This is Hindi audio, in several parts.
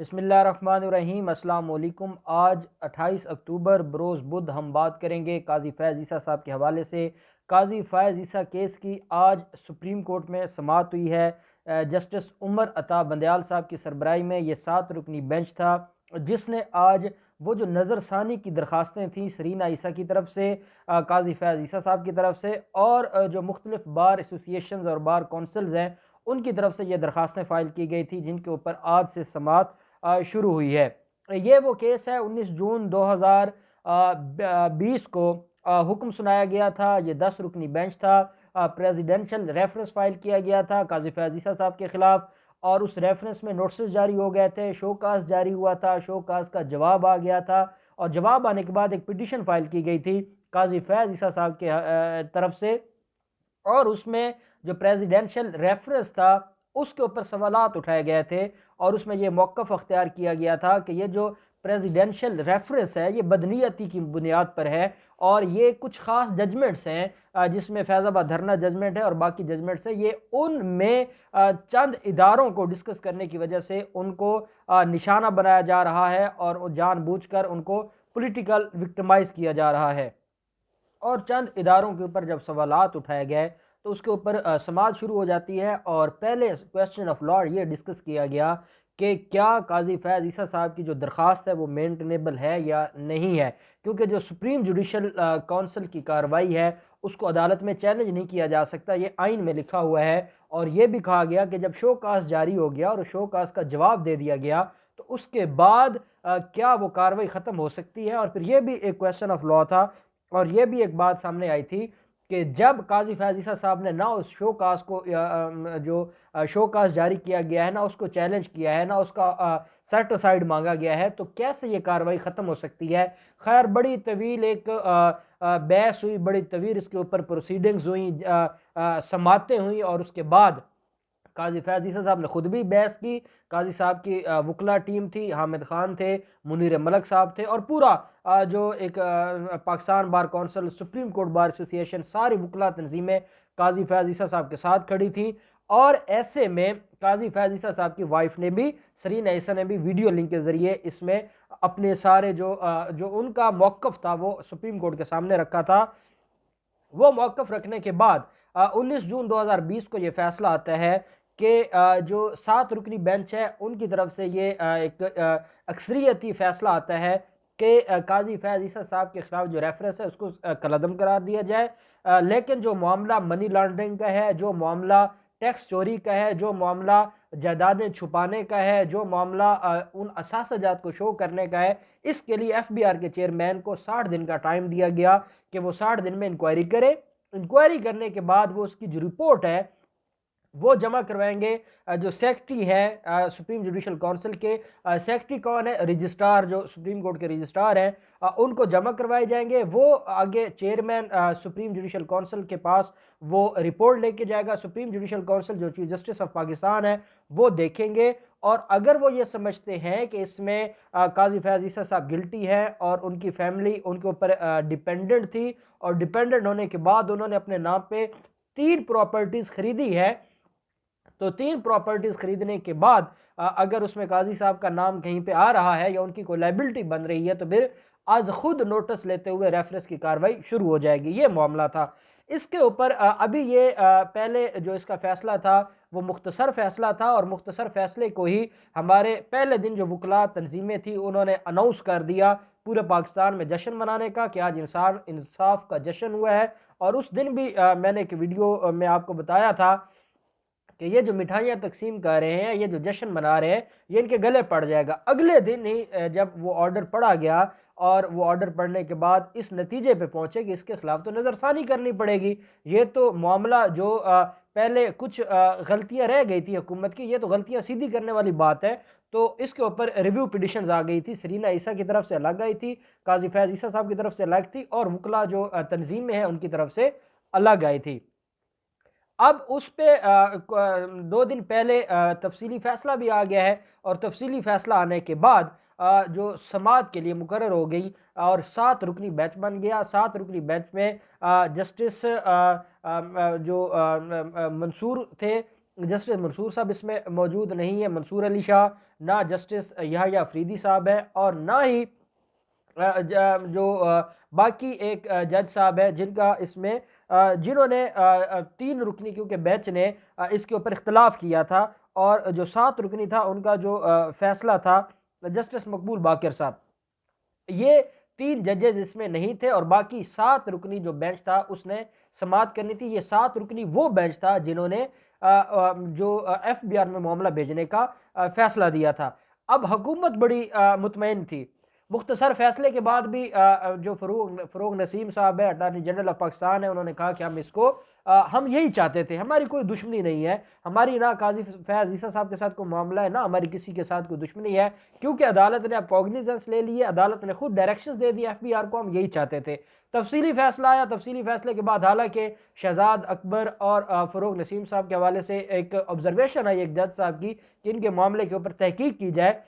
बिस्मिल्लाहिर्रहमानिर्रहीम। अस्सलाम वालेकुम। आज 28 अक्टूबर बरोज़ बुध हम बात करेंगे काजी फैज़ ईसा साहब के हवाले से। काजी फैज़ ईसा केस की आज सुप्रीम कोर्ट में समाअत हुई है। जस्टिस उमर अता बंदयाल साहब की सरबराही में ये 7 रुकनी बेंच था, जिसने आज वो जो नज़रसानी की दरख्वास्तें थीं सरीना ईसा की तरफ से, काजी फैज़ ईसा साहब की तरफ से और जो मुख्तलिफ बार एसोसिएशंस और बार कौंसल्स हैं उनकी तरफ से ये दरख्वास्तें फ़ाइल की गई थी, जिनके ऊपर आज से समाअत शुरू हुई है। ये वो केस है 19 जून 2020 को हुक्म सुनाया गया था। ये 10 रुकनी बेंच था। प्रेसिडेंशियल रेफरेंस फाइल किया गया था काजी फैज़ ईसा साहब के खिलाफ और उस रेफरेंस में नोटिस जारी हो गए थे, शोकास जारी हुआ था, शोकास का जवाब आ गया था और जवाब आने के बाद एक पिटीशन फाइल की गई थी काजी फैज़ ईसा साहब के तरफ से और उसमें जो प्रेसिडेंशियल रेफरेंस था उसके ऊपर सवालात उठाए गए थे और उसमें यह मौक़िफ़ अख्तियार किया गया था कि ये जो प्रेसिडेंशियल रेफरेंस है ये बदनीयती की बुनियाद पर है और ये कुछ ख़ास जजमेंट्स हैं, जिसमें फैज़ाबाद धरना जजमेंट है और बाकी जजमेंट्स है, ये उनमें चंद इदारों को डिस्कस करने की वजह से उनको निशाना बनाया जा रहा है और जानबूझकर उनको पॉलिटिकल विक्टिमाइज़ किया जा रहा है। और चंद इदारों के ऊपर जब सवालात उठाए गए तो उसके ऊपर समाअत शुरू हो जाती है और पहले क्वेश्चन ऑफ लॉ ये डिस्कस किया गया कि क्या काजी फैज़ ईसा साहब की जो दरख्वास्त है वो मेंटेनेबल है या नहीं है, क्योंकि जो सुप्रीम जुडिशल काउंसिल की कार्रवाई है उसको अदालत में चैलेंज नहीं किया जा सकता, ये आइन में लिखा हुआ है। और ये भी कहा गया कि जब शोकास जारी हो गया और शोकास का जवाब दे दिया गया तो उसके बाद क्या वो कार्रवाई ख़त्म हो सकती है। और फिर ये भी एक क्वेश्चन ऑफ लॉ था और ये भी एक बात सामने आई थी कि जब काजी फैज़ ईसा साहब ने ना उस शोकास को जो शोकास जारी किया गया है ना उसको चैलेंज किया है ना उसका सेट असाइड मांगा गया है, तो कैसे ये कार्रवाई ख़त्म हो सकती है। खैर बड़ी तवील एक बहस हुई, बड़ी तवील इसके ऊपर प्रोसीडिंग्स हुई, समातें हुई और उसके बाद काजी फैज़ ईसा साहब ने खुद भी बहस की। काजी साहब की वकला टीम थी, हामिद खान थे, मुनीर मलक साहब थे और पूरा जो एक Pakistan bar council, supreme court bar association, सारी वकला तंजीमें काजी फैज़ ईसा साहब के साथ खड़ी थी। और ऐसे में काजी फैज़ ईसा साहब की वाइफ ने भी, सरीना ईसा ने भी वीडियो लिंक के ज़रिए इसमें अपने सारे जो उनका मौक़िफ़ था वो सुप्रीम कोर्ट के सामने रखा था। वो मौक़िफ़ रखने के बाद 19 जून 2020 को ये फ़ैसला आता है कि जो 7 रुकनी बेंच है उनकी तरफ से ये एक अक्सरियती फ़ैसला आता है कि काजी फैज़ ईसा साहब के ख़िलाफ़ जो रेफरेंस है उसको कलअदम करार दिया जाए। लेकिन जो मामला मनी लॉन्ड्रिंग का है, जो मामला टैक्स चोरी का है, जो मामला जायदादें छुपाने का है, जो मामला उन असासजात को शो करने का है, इसके लिए एफबीआर के चेयरमैन को 60 दिन का टाइम दिया गया कि वो 60 दिन में इंक्वायरी करे। इंक्वायरी करने के बाद वो उसकी जो रिपोर्ट है वो जमा करवाएंगे। जो सेक्रेटरी है सुप्रीम जुडिशल काउंसिल के, सेक्रेटरी कौन है, रजिस्ट्रार जो सुप्रीम कोर्ट के रजिस्ट्रार हैं, उनको जमा करवाए जाएंगे। वो आगे चेयरमैन सुप्रीम जुडिशल काउंसिल के पास वो रिपोर्ट लेके जाएगा। सुप्रीम जुडिशल काउंसिल जो चीफ जस्टिस ऑफ पाकिस्तान है वो देखेंगे और अगर वो ये समझते हैं कि इसमें काजी फैज़ ईसा साहब गिल्टी है और उनकी फैमिली उनके ऊपर डिपेंडेंट थी और डिपेंडेंट होने के बाद उन्होंने अपने नाम पे 3 प्रॉपर्टीज़ खरीदी है, तो 3 प्रॉपर्टीज़ खरीदने के बाद अगर उसमें काजी साहब का नाम कहीं पे आ रहा है या उनकी कोई लायबिलिटी बन रही है तो फिर आज खुद नोटिस लेते हुए रेफरेंस की कार्रवाई शुरू हो जाएगी। ये मामला था। इसके ऊपर अभी ये पहले जो इसका फ़ैसला था वो मुख्तसर फ़ैसला था और मुख्तसर फ़ैसले को ही हमारे पहले दिन जो वकला तंजीमें थी उन्होंने अनाउंस कर दिया पूरे पाकिस्तान में जश्न मनाने का कि आज इंसाफ का जश्न हुआ है। और उस दिन भी मैंने एक वीडियो में आपको बताया था कि ये जो मिठाइयाँ तकसीम कर रहे हैं, ये जो जश्न मना रहे हैं, ये इनके गले पड़ जाएगा। अगले दिन ही जब वो ऑर्डर पढ़ा गया और वो ऑर्डर पढ़ने के बाद इस नतीजे पे पहुँचे कि इसके ख़िलाफ़ तो नज़रसानी करनी पड़ेगी। ये तो मामला जो पहले कुछ गलतियाँ रह गई थी हुकूमत की, ये तो गलतियाँ सीधी करने वाली बात है। तो इसके ऊपर रिव्यू पिटिशंस आ गई थी, सरीना ईसा की तरफ से अलग आई थी, काजी फैज़ ईसा साहब की तरफ से अलग थी और वकला जो तंजीमें हैं उनकी तरफ से अलग आई थी। अब उस पे 2 दिन पहले तफसीली फ़ैसला भी आ गया है और तफसीली फ़ैसला आने के बाद जो समाअत के लिए मुकर्रर हो गई और 7 रुकनी बेंच बन गया। 7 रुकनी बेंच में जस्टिस मंसूर थे, जस्टिस मंसूर साहब इसमें मौजूद नहीं है, मंसूर अली शाह, ना जस्टिस याह्या अफरीदी साहब है और ना ही बाकी एक जज साहब है जिनका इसमें जिन्होंने 3 रुकनी क्योंकि बेंच ने इसके ऊपर इख्तलाफ किया था और जो 7 रुकनी था उनका जो फैसला था जस्टिस मकबूल बाकर साहब, ये 3 जजेस इसमें नहीं थे और बाकी 7 रुकनी जो बेंच था उसने समाअत करनी थी। ये 7 रुकनी वो बेंच था जिन्होंने जो एफबीआर में मामला भेजने का फैसला दिया था। अब हुकूमत बड़ी मुतमईन थी। मुख्तसर फैसले के बाद भी जो फ़रूग नसीम साहब है, अटारनी जनरल ऑफ पाकिस्तान है, उन्होंने कहा कि हम इसको हम यही चाहते थे, हमारी कोई दुश्मनी नहीं है, हमारी ना काजी फैज़ ईसा साहब के साथ कोई मामला है, ना हमारी किसी के साथ कोई दुश्मनी है, क्योंकि अदालत ने अब कॉग्निजेंस ले ली है, अदालत ने खुद डायरेक्शंस दे दिए एफबीआर को, हम यही चाहते थे। तफसीली फैसला आया, तफसीली फैसले के बाद हालांकि शहजाद अकबर और फ़रूग नसीम साहब के हवाले से एक ऑब्जर्वेशन आई एक जज साहब की कि इनके मामले के ऊपर तहकीक की जाए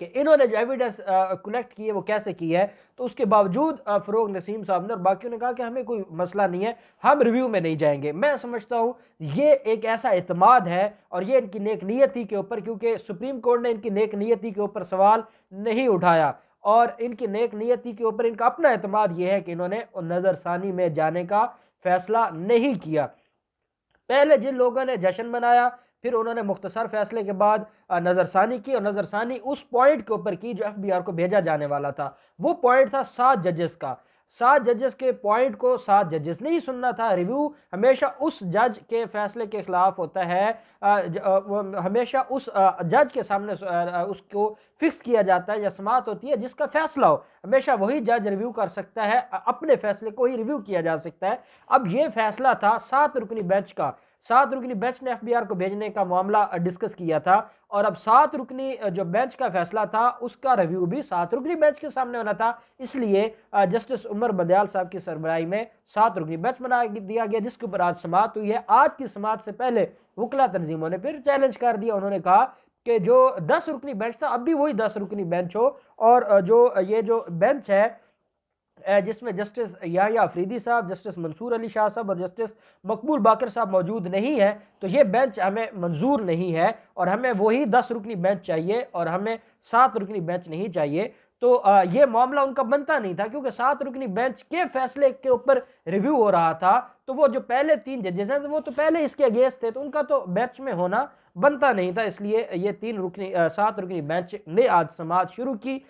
कि इन्होंने जो एविडेंस कलेक्ट की है वो कैसे की है। तो उसके बावजूद फ़रूग नसीम साहब ने और बाकियों ने कहा कि हमें कोई मसला नहीं है, हम रिव्यू में नहीं जाएंगे। मैं समझता हूँ ये एक ऐसा एतमाद है और ये इनकी नेक नीयती के ऊपर, क्योंकि सुप्रीम कोर्ट ने इनकी नेक नीयती के ऊपर सवाल नहीं उठाया और इनकी नेक नीयती के ऊपर इनका अपना एतमाद ये है कि इन्होंने नज़रसानी में जाने का फैसला नहीं किया। पहले जिन लोगों ने जश्न मनाया फिर उन्होंने मुख्तसर फैसले के बाद नज़रसानी की और नज़रसानी उस पॉइंट के ऊपर की जो एफबीआर को भेजा जाने वाला था। वो पॉइंट था 7 जजेस का। 7 जजेस के पॉइंट को 7 जजेस ने ही सुनना था। रिव्यू हमेशा उस जज के फैसले के खिलाफ होता है, हमेशा उस जज के सामने उसको फिक्स किया जाता है या समाअत होती है जिसका फैसला हो। हमेशा वही जज रिव्यू कर सकता है, अपने फैसले को ही रिव्यू किया जा सकता है। अब ये फैसला था 7 रुकनी बेंच का। 7 रुकनी बेंच ने एफबीआर को भेजने का मामला डिस्कस किया था और अब 7 रुकनी जो बेंच का फैसला था उसका रिव्यू भी 7 रुकनी बेंच के सामने होना था। इसलिए जस्टिस उमर बदयाल साहब की सरबराही में 7 रुकनी बेंच बना दिया गया जिसके ऊपर आज समाअत हुई है। आज की समाअत से पहले वकला तंजीमों ने फिर चैलेंज कर दिया। उन्होंने कहा कि जो 10 रुकनी बेंच था अब भी वही 10 रुकनी बेंच हो और जो बेंच है जिसमें जस्टिस याह्या अफरीदी साहब, जस्टिस मंसूर अली शाह साहब और जस्टिस मकबूल बाकर साहब मौजूद नहीं है, तो ये बेंच हमें मंजूर नहीं है और हमें वही 10 रुकनी बेंच चाहिए और हमें 7 रुकनी बेंच नहीं चाहिए। तो ये मामला उनका बनता नहीं था क्योंकि 7 रुकनी बेंच के फैसले के ऊपर रिव्यू हो रहा था। तो वो जो पहले 3 जजेस हैं वो तो पहले इसके अगेंस्ट थे, तो उनका तो बेंच में होना बनता नहीं था। इसलिए ये 7 रुकनी बेंच ने आज समाअत शुरू की।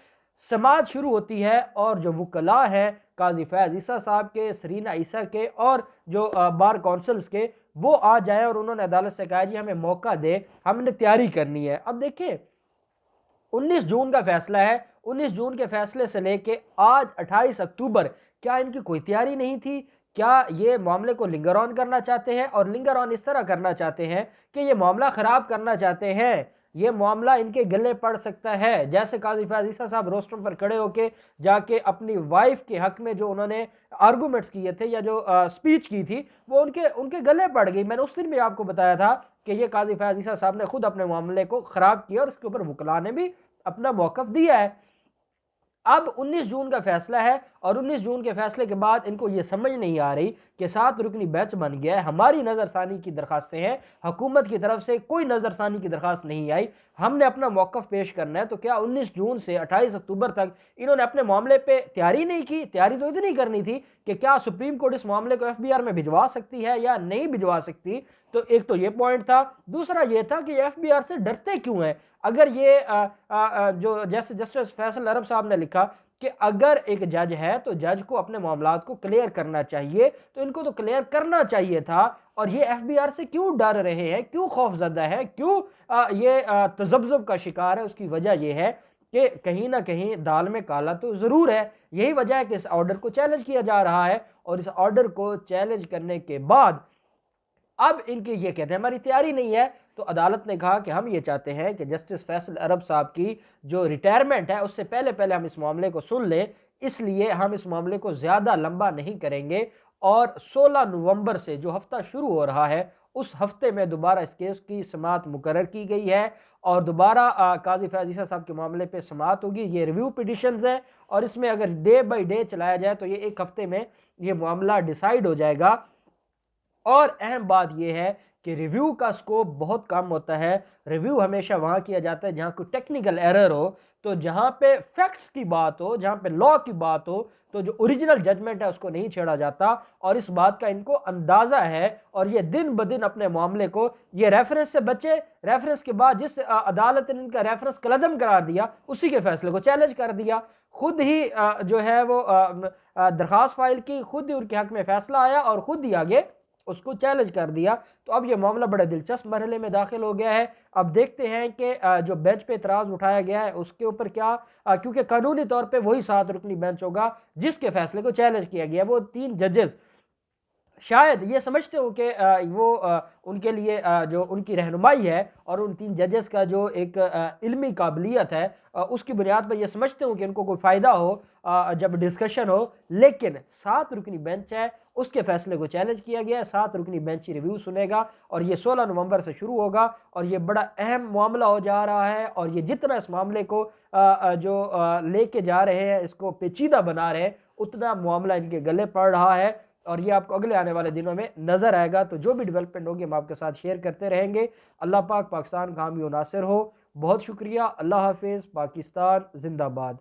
समाअत शुरू होती है और जो वकला हैं काजी फैज़ ईसा साहब के, सरीना ईसा के और जो बार काउंसिल्स के, वो आ जाए और उन्होंने अदालत से कहा जी हमें मौका दे, हमने तैयारी करनी है। अब देखिए 19 जून का फैसला है, 19 जून के फैसले से लेके आज 28 अक्टूबर, क्या इनकी कोई तैयारी नहीं थी? क्या ये मामले को लिंगर ऑन करना चाहते हैं और लिंगर ऑन इस तरह करना चाहते हैं कि ये मामला ख़राब करना चाहते हैं? ये मामला इनके गले पड़ सकता है, जैसे काजी फैज़ ईसा साहब रोस्टम पर खड़े होके जाके अपनी वाइफ के हक में जो उन्होंने आर्गूमेंट्स किए थे या जो स्पीच की थी वो उनके उनके गले पड़ गई। मैंने उस दिन भी आपको बताया था कि ये काजी फैज़ ईसा साहब ने खुद अपने मामले को ख़राब किया और इसके ऊपर वकला ने भी अपना मौक़िफ़ दिया है। अब 19 जून का फैसला है और 19 जून के फैसले के बाद इनको ये समझ नहीं आ रही कि 7 रुकनी बेंच बन गया है। हमारी नज़रसानी की दरखास्तें हैं, हुकूमत की तरफ से कोई नज़रसानी की दरखास्त नहीं आई, हमने अपना मौक़िफ़ पेश करना है। तो क्या 19 जून से 28 अक्टूबर तक इन्होंने अपने मामले पे तैयारी नहीं की? तैयारी तो इतनी करनी थी कि क्या सुप्रीम कोर्ट इस मामले को एफबीआर में भिजवा सकती है या नहीं भिजवा सकती। तो एक तो ये पॉइंट था। दूसरा ये था कि एफबीआर से डरते क्यों हैं? अगर ये जो जैसे जस्टिस फैसल अरब साहब ने लिखा कि अगर एक जज है तो जज को अपने मामलात को क्लियर करना चाहिए, तो इनको तो क्लियर करना चाहिए था। और ये एफबीआर से क्यों डर रहे हैं, क्यों खौफजदा है, क्यों ये तजब्जुब का शिकार है? उसकी वजह यह है कि कहीं ना कहीं दाल में काला तो ज़रूर है। यही वजह है कि इस ऑर्डर को चैलेंज किया जा रहा है और इस ऑर्डर को चैलेंज करने के बाद अब इनके ये कहते हैं हमारी तैयारी नहीं है। तो अदालत ने कहा कि हम ये चाहते हैं कि जस्टिस फैसल अरब साहब की जो रिटायरमेंट है उससे पहले पहले हम इस मामले को सुन लें, इसलिए हम इस मामले को ज़्यादा लंबा नहीं करेंगे और 16 नवंबर से जो हफ्ता शुरू हो रहा है उस हफ्ते में दोबारा इस केस की समाअत मुकर्रर की गई है और दोबारा काजी फैज़ ईसा साहब के मामले पे समाअत होगी। ये रिव्यू पिटिशंस है और इसमें अगर डे बाई डे चलाया जाए तो ये एक हफ्ते में ये मामला डिसाइड हो जाएगा। और अहम बात यह है कि रिव्यू का स्कोप बहुत कम होता है। रिव्यू हमेशा वहाँ किया जाता है जहाँ कोई टेक्निकल एरर हो, तो जहाँ पे फैक्ट्स की बात हो, जहाँ पे लॉ की बात हो, तो जो ओरिजिनल जजमेंट है उसको नहीं छेड़ा जाता। और इस बात का इनको अंदाजा है और ये दिन ब दिन अपने मामले को, ये रेफरेंस से बचे, रेफरेंस के बाद जिस अदालत ने इनका रेफरेंस कलअदम करार दिया उसी के फैसले को चैलेंज कर दिया। खुद ही जो है वो दरखास्त फाइल की, खुद ही उनके हक में फैसला आया और खुद ही आगे उसको चैलेंज कर दिया। तो अब ये मामला बड़े दिलचस्प मरहले में दाखिल हो गया है। अब देखते हैं कि जो बेंच पे इतराज़ उठाया गया है उसके ऊपर क्या, क्योंकि कानूनी तौर पे वही 7 रुकनी बेंच होगा जिसके फैसले को चैलेंज किया गया, वो 3 जजेस शायद ये समझते हो कि वो उनके लिए जो उनकी रहनुमाई है और उन 3 जजेस का जो एक इल्मी काबिलियत है, उसकी बुनियाद पर ये समझते हो कि उनको कोई फ़ायदा हो जब डिस्कशन हो। लेकिन 7 रुकनी बेंच है, उसके फैसले को चैलेंज किया गया है। 7 रुकनी बेंच ही रिव्यू सुनेगा और ये 16 नवंबर से शुरू होगा और ये बड़ा अहम मामला हो जा रहा है। और ये जितना इस मामले को लेके जा रहे हैं, इसको पेचीदा बना रहे हैं, उतना मामला इनके गले पड़ रहा है और ये आपको अगले आने वाले दिनों में नज़र आएगा। तो जो भी डेवलपमेंट होगी हम आपके साथ शेयर करते रहेंगे। अल्लाह पाक पाकिस्तान का हामी और नासिर हो। बहुत शुक्रिया। अल्लाह हाफिज़। पाकिस्तान जिंदाबाद।